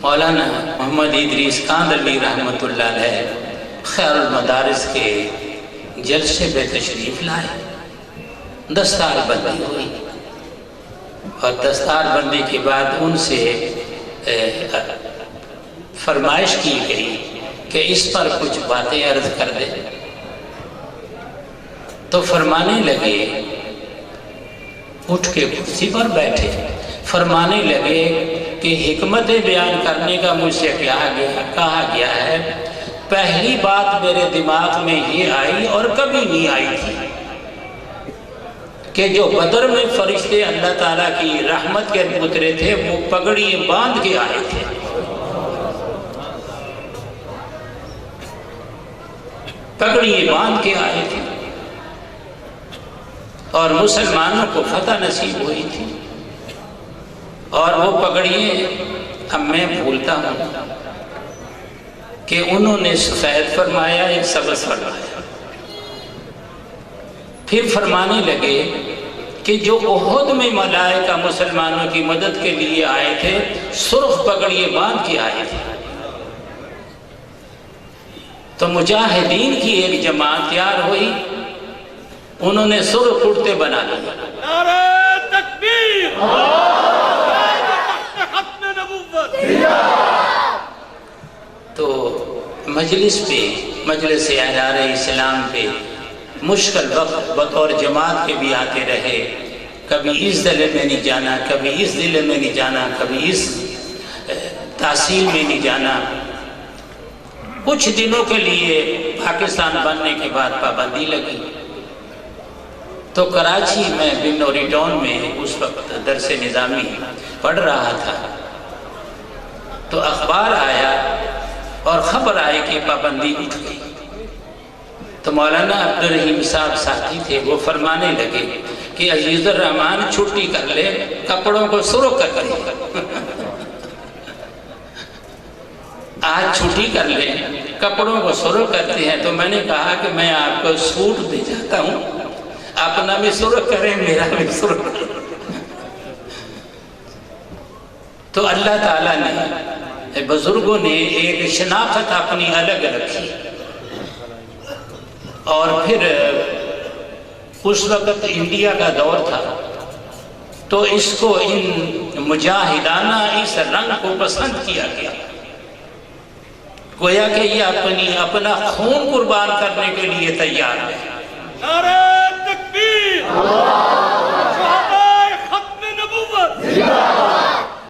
مولانا محمد ادریس کاندھلوی رحمۃ اللہ علیہ خیر المدارس کے جلسے پہ تشریف لائے، دستار بندی ہوئی اور دستار بندی کے بعد ان سے فرمائش کی گئی کہ اس پر کچھ باتیں عرض کر دے۔ تو فرمانے لگے، اٹھ کے کرسی پر بیٹھے، فرمانے لگے کہ حکمت بیان کرنے کا مجھ سے کہا گیا ہے، پہلی بات میرے دماغ میں یہ آئی اور کبھی نہیں آئی تھی کہ جو بدر میں فرشتے اللہ تعالیٰ کی رحمت کے اترے تھے وہ پگڑی باندھ کے آئے تھے۔ پگڑی باندھ کے آئے تھے اور مسلمانوں کو فتح نصیب ہوئی تھی، اور وہ پگڑیاں اب میں بھولتا ہوں کہ انہوں نے سفید فرمایا، ایک سبز فرمایا۔ پھر فرمانے لگے کہ جو احد میں ملائکہ مسلمانوں کی مدد کے لیے آئے تھے سرخ پگڑیاں باندھ کے آئے تھے، تو مجاہدین کی ایک جماعت تیار ہوئی، انہوں نے سرخ کرتے بنا لیا۔ نعرہ تکبیر، ختم نبوت۔ تو مجلس پہ، مجلس احرار اسلام پہ مشکل وقت بطور جماعت کے بھی آتے رہے، کبھی اس ضلع میں نہیں جانا، کبھی اس ضلع میں نہیں جانا، کبھی اس تحصیل میں نہیں جانا۔ کچھ دنوں کے لیے پاکستان بننے کے بعد پابندی لگی، تو کراچی میں بنوری ٹاؤن میں اس وقت درس نظامی پڑھ رہا تھا، تو اخبار آیا اور خبر آئی کہ پابندی اٹھ گئی۔ تو مولانا عبدالرحیم صاحب ساتھی تھے، وہ فرمانے لگے کہ عزیز الرحمن چھٹی کر لے، کپڑوں کو سرخ کر لے، آج چھٹی کر لیں، کپڑوں کو سرخ کرتے ہیں۔ تو میں نے کہا کہ میں آپ کو سوٹ دے جاتا ہوں، اپنا بھی سرخ کریں، میرا بھی سرخ کریں۔ تو اللہ تعالیٰ نے، بزرگوں نے ایک شناخت اپنی الگ رکھی، اور پھر اس وقت انڈیا کا دور تھا، تو اس کو ان مجاہدانہ اس رنگ کو پسند کیا گیا، گویا کہ یہ اپنا خون قربان کرنے کے لیے تیار ہے۔ نعرہ تکبیر،